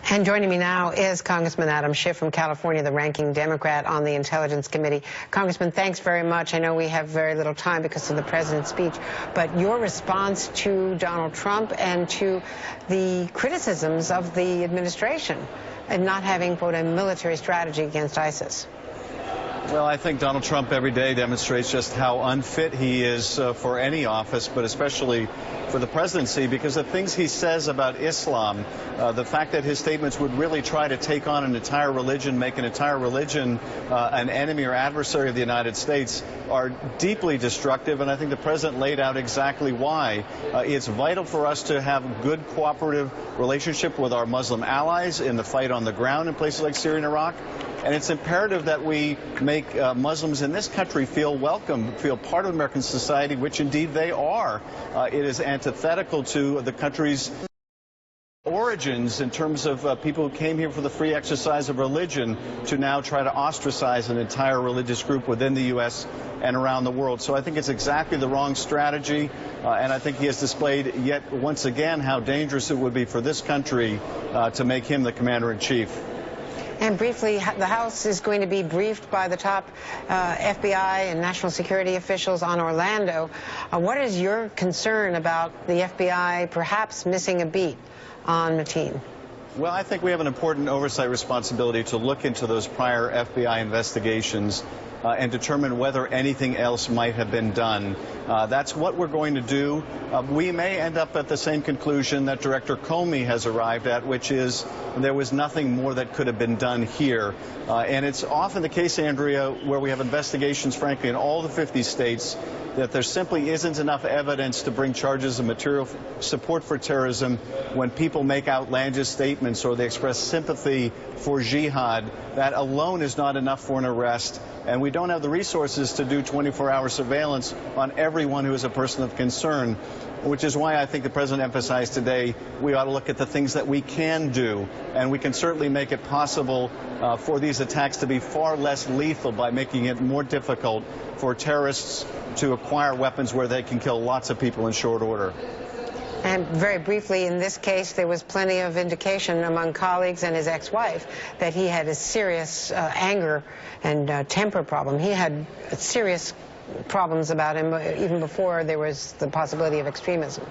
And joining me now is Congressman Adam Schiff from California, the ranking Democrat on the Intelligence Committee. Congressman, thanks very much. I know we have very little time because of the president's speech, but your response to Donald Trump and to the criticisms of the administration and not having, quote, a military strategy against ISIS. Well, I think Donald Trump every day demonstrates just how unfit he is for any office, but especially for the presidency, because the things he says about Islam, the fact that his statements would really try to take on an entire religion, make an entire religion an enemy or adversary of the United States, are deeply destructive, and I think the president laid out exactly why. It's vital for us to have good cooperative relationship with our Muslim allies in the fight on the ground in places like Syria and Iraq. And it's imperative that we make Muslims in this country feel welcome, feel part of American society, which indeed they are. It is antithetical to the country's origins in terms of people who came here for the free exercise of religion to now try to ostracize an entire religious group within the U.S. and around the world. So I think it's exactly the wrong strategy, and I think he has displayed yet once again how dangerous it would be for this country to make him the commander-in-chief. And briefly, the House is going to be briefed by the top FBI and national security officials on Orlando. What is your concern about the FBI perhaps missing a beat on Mateen? Well, I think we have an important oversight responsibility to look into those prior FBI investigations and determine whether anything else might have been done. That's what we're going to do. We may end up at the same conclusion that Director Comey has arrived at, which is there was nothing more that could have been done here. And it's often the case, Andrea, where we have investigations, frankly, in all the 50 states, that there simply isn't enough evidence to bring charges of material support for terrorism when people make outlandish statements or they express sympathy for jihad. That alone is not enough for an arrest, and we don't have the resources to do 24-hour surveillance on everyone who is a person of concern, which is why I think the president emphasized today we ought to look at the things that we can do, and we can certainly make it possible for these attacks to be far less lethal by making it more difficult for terrorists to acquire weapons where they can kill lots of people in short order. And very briefly, in this case, there was plenty of indication among colleagues and his ex-wife that he had a serious anger and temper problem. He had serious problems about him even before there was the possibility of extremism.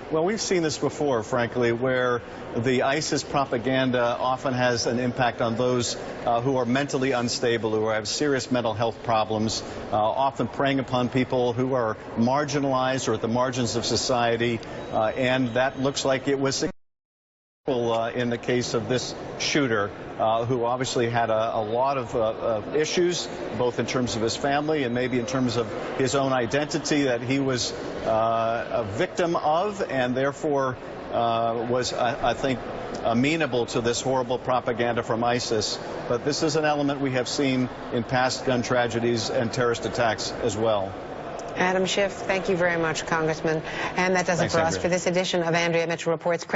Well, we've seen this before, frankly, where the ISIS propaganda often has an impact on those who are mentally unstable, who have serious mental health problems, often preying upon people who are marginalized or at the margins of society, and that looks like it was successful in the case of this shooter, who obviously had a lot of issues, both in terms of his family and maybe in terms of his own identity that he was a victim of, and therefore was, I think, amenable to this horrible propaganda from ISIS. But this is an element we have seen in past gun tragedies and terrorist attacks as well. Adam Schiff, thank you very much, Congressman. And that does it for us for this edition of Andrea Mitchell Reports. Craig